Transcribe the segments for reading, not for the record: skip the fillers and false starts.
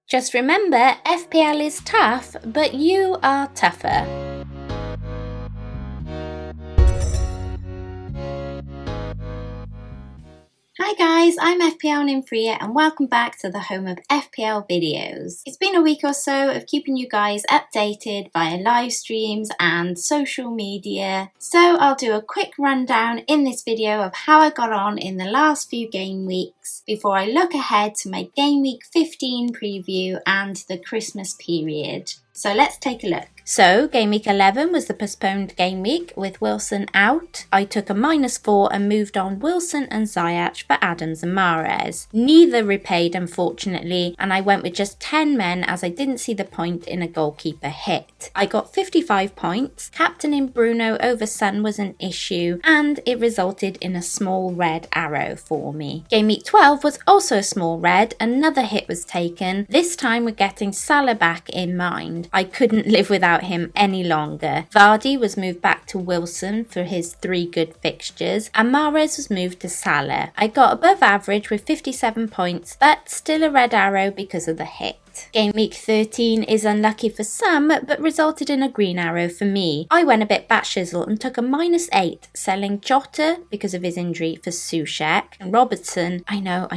Just remember, FPL is tough, but you are tougher. Hi guys, I'm FPL Nymphrya and welcome back to the home of FPL videos. It's been a week or so of keeping you guys updated via live streams and social media, so I'll do a quick rundown in this video of how I got on in the last few game weeks before I look ahead to my Game Week 15 preview and the Christmas period. So let's take a look. So, Game Week 11 was the postponed game week with Wilson out. I took a -4 and moved on Wilson and Ziyech for Adams and Mahrez. Neither repaid, unfortunately, and I went with just 10 men as I didn't see the point in a goalkeeper hit. I got 55 points, captaining Bruno over Son was an issue, and it resulted in a small red arrow for me. Game Week 12 was also a small red, another hit was taken, this time with getting Salah back in mind. I couldn't live without him any longer. Vardy was moved back to Wilson for his 3 good fixtures, and Mahrez was moved to Salah. I got above average with 57 points, but still a red arrow because of the hit. Game Week 13 is unlucky for some, but resulted in a green arrow for me. I went a bit batshizle and took a -8, selling Jota because of his injury for Soucek, and Robertson, I know,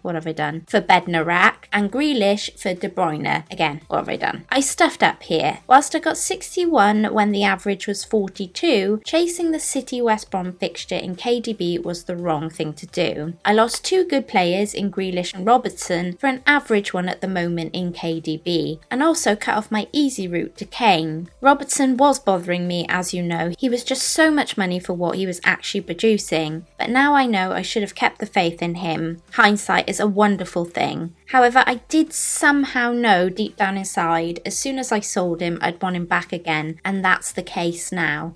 what have I done, for Bednarak, and Grealish for De Bruyne. Again, what have I done? I stuffed up here. Whilst I got 61 when the average was 42, chasing the City West Brom fixture in KDB was the wrong thing to do. I lost 2 good players in Grealish and Robertson for an average one at the moment in KDB, and also cut off my easy route to Kane. Robertson was bothering me, as you know. He was just so much money for what he was actually producing, but now I know I should have kept the faith in him. Hindsight is a wonderful thing. However, I did somehow know deep down inside, as soon as I sold him, I'd want him back again, and that's the case now.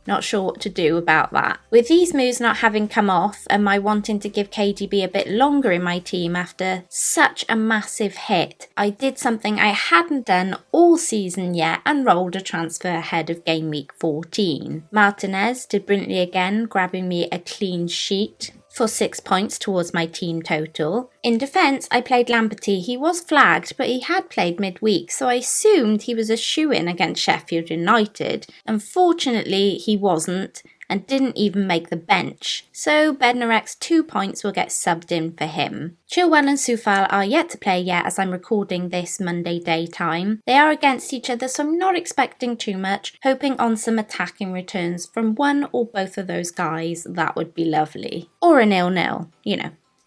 Not sure what to do about that. With these moves not having come off, and my wanting to give KDB a bit longer in my team after such a massive hit, I did something I hadn't done all season yet and rolled a transfer ahead of Game Week 14. Martinez did brilliantly again, grabbing me a clean sheet for 6 points towards my team total. In defence, I played Lamberty. He was flagged, but he had played midweek, so I assumed he was a shoo-in against Sheffield United. Unfortunately, he wasn't, and didn't even make the bench. So Bednarek's 2 points will get subbed in for him. Chilwell and Soufal are yet to play yet as I'm recording this Monday daytime. They are against each other, so I'm not expecting too much, hoping on some attacking returns from one or both of those guys. That would be lovely. Or a 0-0,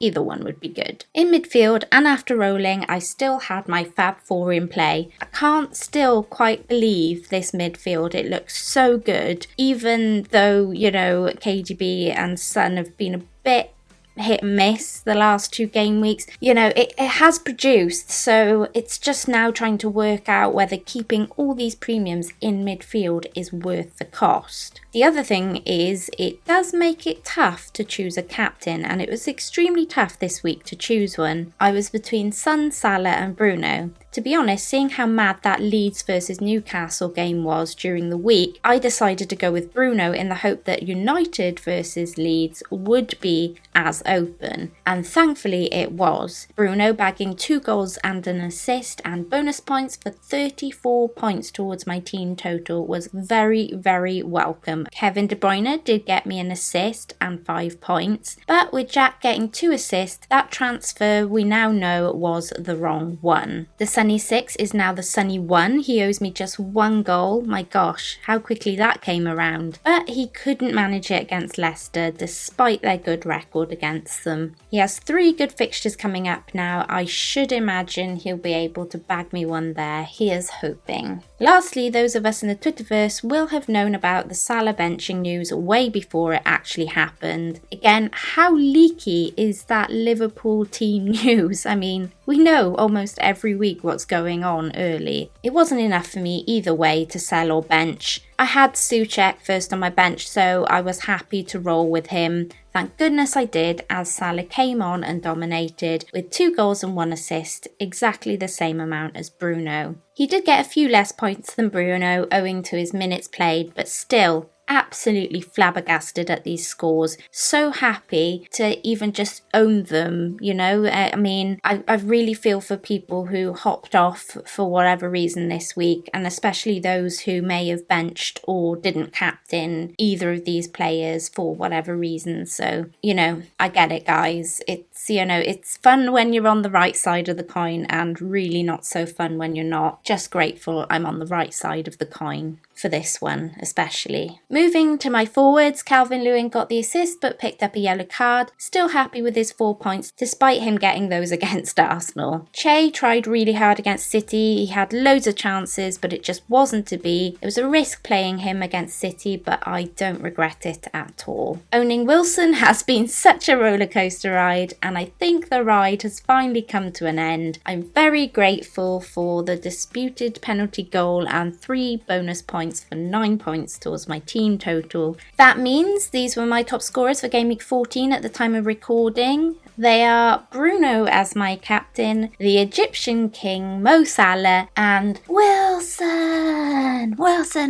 either one would be good. In midfield and after rolling, I still had my Fab 4 in play. I can't still quite believe this midfield. It looks so good, even though, KDB and Son have been a bit hit and miss the last 2 game weeks. It has produced, so it's just now trying to work out whether keeping all these premiums in midfield is worth the cost. The other thing is, it does make it tough to choose a captain, and it was extremely tough this week to choose one. I was between Son, Salah and Bruno. To be honest, seeing how mad that Leeds versus Newcastle game was during the week, I decided to go with Bruno in the hope that United versus Leeds would be as open, and thankfully it was. Bruno bagging 2 goals and an assist, and bonus points for 34 points towards my team total was very, very welcome. Kevin De Bruyne did get me an assist and 5 points, but with Jack getting 2 assists, that transfer we now know was the wrong one. The Sunny 6 is now the Sunny 1. He owes me just 1 goal. My gosh, how quickly that came around. But he couldn't manage it against Leicester despite their good record against them. He has 3 good fixtures coming up now. I should imagine he'll be able to bag me one there. Here's hoping. Lastly, those of us in the Twitterverse will have known about the Salah benching news way before it actually happened. Again, how leaky is that Liverpool team news? I mean, we know almost every week what's going on early. It wasn't enough for me either way to sell or bench. I had Soucek first on my bench, so I was happy to roll with him. Thank goodness I did, as Salah came on and dominated with 2 goals and 1 assist, exactly the same amount as Bruno. He did get a few less points than Bruno owing to his minutes played, but still, absolutely flabbergasted at these scores. So happy to even just own them, you know. I mean, I really feel for people who hopped off for whatever reason this week, and especially those who may have benched or didn't captain either of these players for whatever reason. So, you know, I get it, guys. It's, you know, it's fun when you're on the right side of the coin and really not so fun when you're not. Just grateful I'm on the right side of the coin for this one especially. Moving to my forwards, Calvin Lewin got the assist but picked up a yellow card. Still happy with his 4 points despite him getting those against Arsenal. Che tried really hard against City. He had loads of chances but it just wasn't to be. It was a risk playing him against City, but I don't regret it at all. Owning Wilson has been such a rollercoaster ride, and I think the ride has finally come to an end. I'm very grateful for the disputed penalty goal and 3 bonus points for 9 points towards my team total. That means these were my top scorers for Game Week 14 at the time of recording. They are Bruno as my captain, the Egyptian king Mo Salah, and Wilson,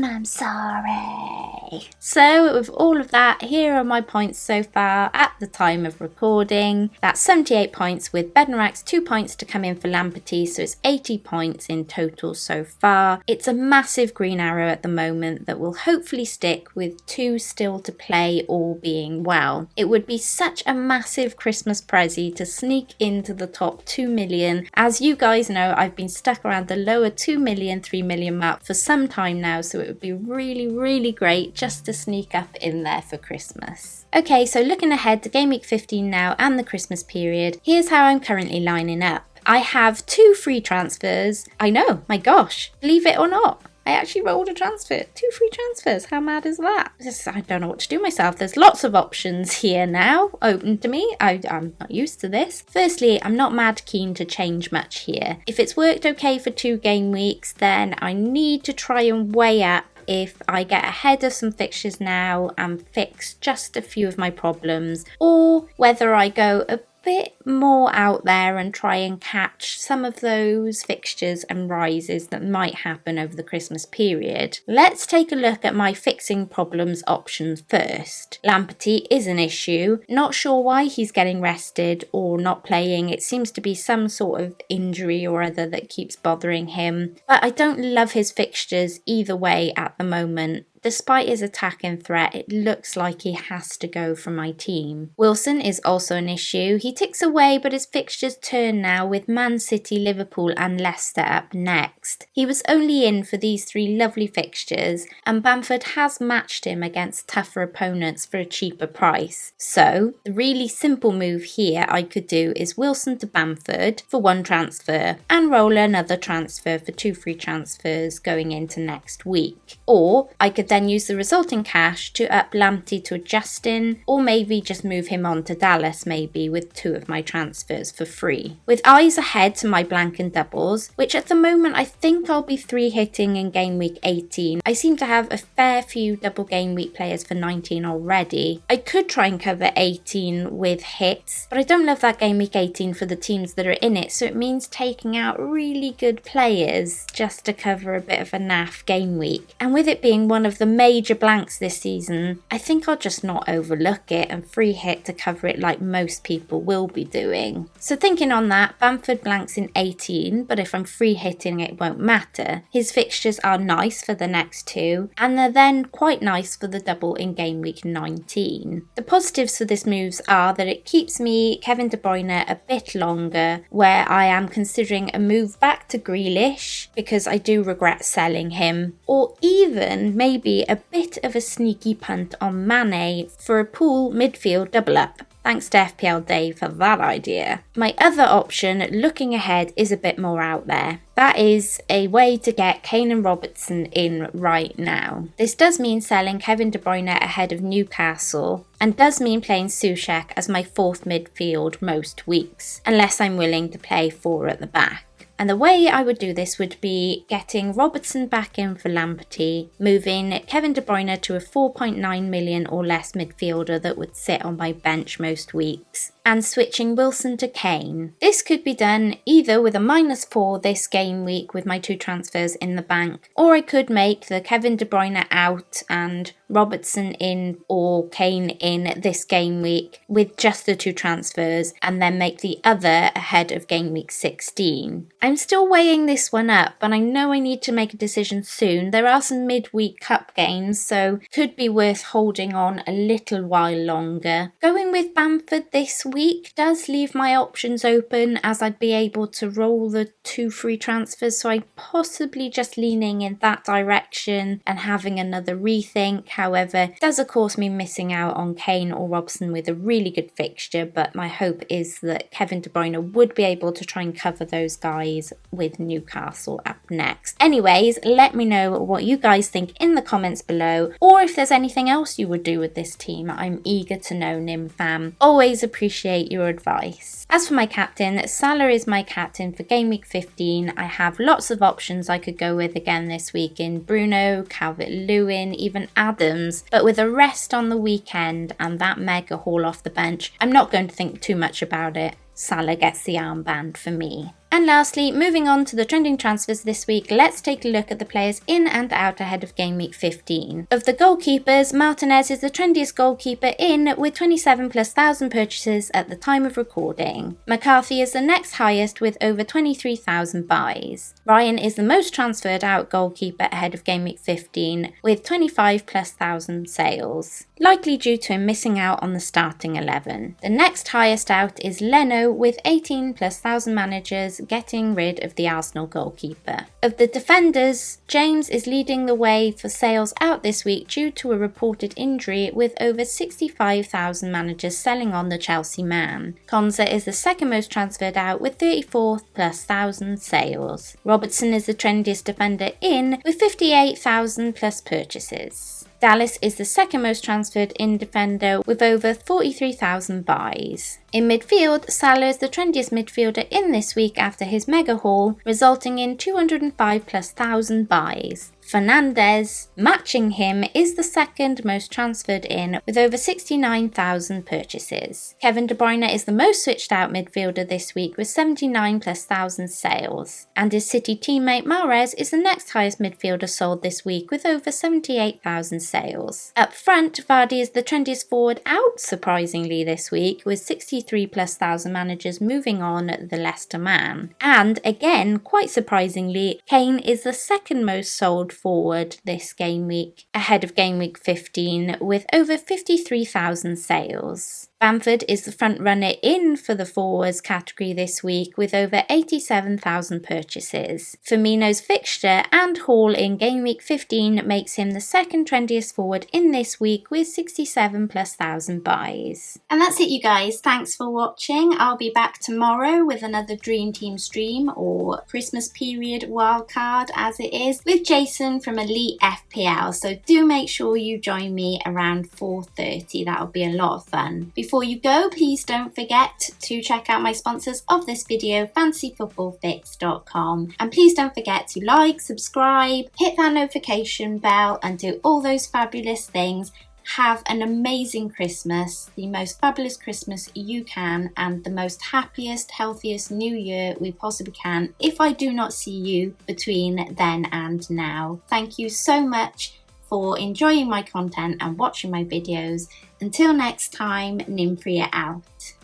I'm sorry. So with all of that, here are my points so far at the time of recording. That's 78 points with Bednarak's 2 points to come in for Lamperty, so it's 80 points in total so far. It's a massive green arrow at the moment that will hopefully stick with 2 still to play, all being well. It would be such a massive Christmas present to sneak into the top 2 million. As you guys know, I've been stuck around the lower 2 million, 3 million mark for some time now, so it would be really, really great just to sneak up in there for Christmas. Okay, so looking ahead to Game Week 15 now and the Christmas period, here's how I'm currently lining up. I have 2 free transfers. I know, my gosh, believe it or not, I actually rolled a transfer. 2 free transfers. How mad is that? I don't know what to do myself. There's lots of options here now open to me. I'm not used to this. Firstly, I'm not mad keen to change much here. If it's worked okay for 2 game weeks, then I need to try and weigh up if I get ahead of some fixtures now and fix just a few of my problems, or whether I go a bit more out there and try and catch some of those fixtures and rises that might happen over the Christmas period. Let's take a look at my fixing problems options first. Lamperty is an issue. Not sure why he's getting rested or not playing. It seems to be some sort of injury or other that keeps bothering him. But I don't love his fixtures either way at the moment. Despite his attacking threat, it looks like he has to go from my team. Wilson is also an issue. He ticks away, but his fixtures turn now with Man City, Liverpool and Leicester up next. He was only in for these 3 lovely fixtures, and Bamford has matched him against tougher opponents for a cheaper price. So, the really simple move here I could do is Wilson to Bamford for 1 transfer, and roll another transfer for 2 free transfers going into next week. Or, I could then use the resulting cash to up Lamptey to Justin, or maybe just move him on to Dallas maybe with 2 of my transfers for free. With eyes ahead to my blank and doubles, which at the moment I think I'll be 3 hitting in Game Week 18. I seem to have a fair few double Game Week players for 19 already. I could try and cover 18 with hits, but I don't love that Game Week 18 for the teams that are in it, so it means taking out really good players just to cover a bit of a naff Game Week. And with it being one of the major blanks this season, I think I'll just not overlook it and free hit to cover it like most people will be doing. So thinking on that, Bamford blanks in 18, but if I'm free hitting it won't matter. His fixtures are nice for the next 2, and they're then quite nice for the double in Game Week 19. The positives for this moves are that it keeps me Kevin De Bruyne a bit longer, where I am considering a move back to Grealish because I do regret selling him, or even maybe a bit of a sneaky punt on Mane for a pool midfield double up. Thanks to FPL Dave for that idea. My other option, looking ahead, is a bit more out there. That is a way to get Kane and Robertson in right now. This does mean selling Kevin De Bruyne ahead of Newcastle, and does mean playing Soucek as my 4th midfield most weeks, unless I'm willing to play 4 at the back. And the way I would do this would be getting Robertson back in for Lamperty, moving Kevin De Bruyne to a 4.9 million or less midfielder that would sit on my bench most weeks, and switching Wilson to Kane. This could be done either with a -4 this game week with my 2 transfers in the bank, or I could make the Kevin De Bruyne out and Robertson in or Kane in this game week with just the 2 transfers, and then make the other ahead of game week 16. I'm still weighing this one up, but I know I need to make a decision soon. There are some midweek cup games, so could be worth holding on a little while longer. Going with Bamford this week does leave my options open, as I'd be able to roll the 2 free transfers, so I'm possibly just leaning in that direction and having another rethink. However, it does of course mean missing out on Kane or Robson with a really good fixture, but my hope is that Kevin De Bruyne would be able to try and cover those guys with Newcastle up next. Anyways, let me know what you guys think in the comments below, or if there's anything else you would do with this team. I'm eager to know, Nim fam. Always appreciate your advice. As for my captain, Salah is my captain for game week 15. I have lots of options I could go with again this week in Bruno, Calvert-Lewin, even Adams, but with a rest on the weekend and that mega haul off the bench, I'm not going to think too much about it. Salah gets the armband for me. And lastly, moving on to the trending transfers this week, let's take a look at the players in and out ahead of game week 15. Of the goalkeepers, Martinez is the trendiest goalkeeper in with 27,000+ purchases at the time of recording. McCarthy is the next highest with over 23,000 buys. Ryan is the most transferred out goalkeeper ahead of game week 15 with 25,000+ sales, likely due to him missing out on the starting 11. The next highest out is Leno with 18,000+ managers, getting rid of the Arsenal goalkeeper. Of the defenders, James is leading the way for sales out this week due to a reported injury, with over 65,000 managers selling on the Chelsea man. Konza is the second most transferred out with 34,000+ sales. Robertson is the trendiest defender in with 58,000+ purchases. Dallas is the second most transferred in defender with over 43,000 buys. In midfield, Salah is the trendiest midfielder in this week after his mega haul, resulting in 205,000+ buys. Fernandez, matching him, is the second most transferred in with over 69,000 purchases. Kevin De Bruyne is the most switched out midfielder this week with 79,000+ sales. And his City teammate Mahrez is the next highest midfielder sold this week with over 78,000 sales. Up front, Vardy is the trendiest forward out surprisingly this week with 63,000+ managers moving on the Leicester man. And again, quite surprisingly, Kane is the second most sold forward this game week ahead of game week 15 with over 53,000 sales. Bamford is the front runner in for the forwards category this week with over 87,000 purchases. Firmino's fixture and haul in game week 15 makes him the second trendiest forward in this week with 67,000+ buys. And that's it, you guys. Thanks for watching. I'll be back tomorrow with another Dream Team stream, or Christmas period wildcard as it is, with Jason from Elite FPL. So do make sure you join me around 4:30. That'll be a lot of fun. Before you go, please don't forget to check out my sponsors of this video, fantasyfootballfix.com, and please don't forget to like, subscribe, hit that notification bell, and do all those fabulous things. Have an amazing Christmas, the most fabulous Christmas you can, and the most happiest, healthiest new year we possibly can, if I do not see you between then and now. Thank you so much for enjoying my content and watching my videos. Until next time, Nimfria out.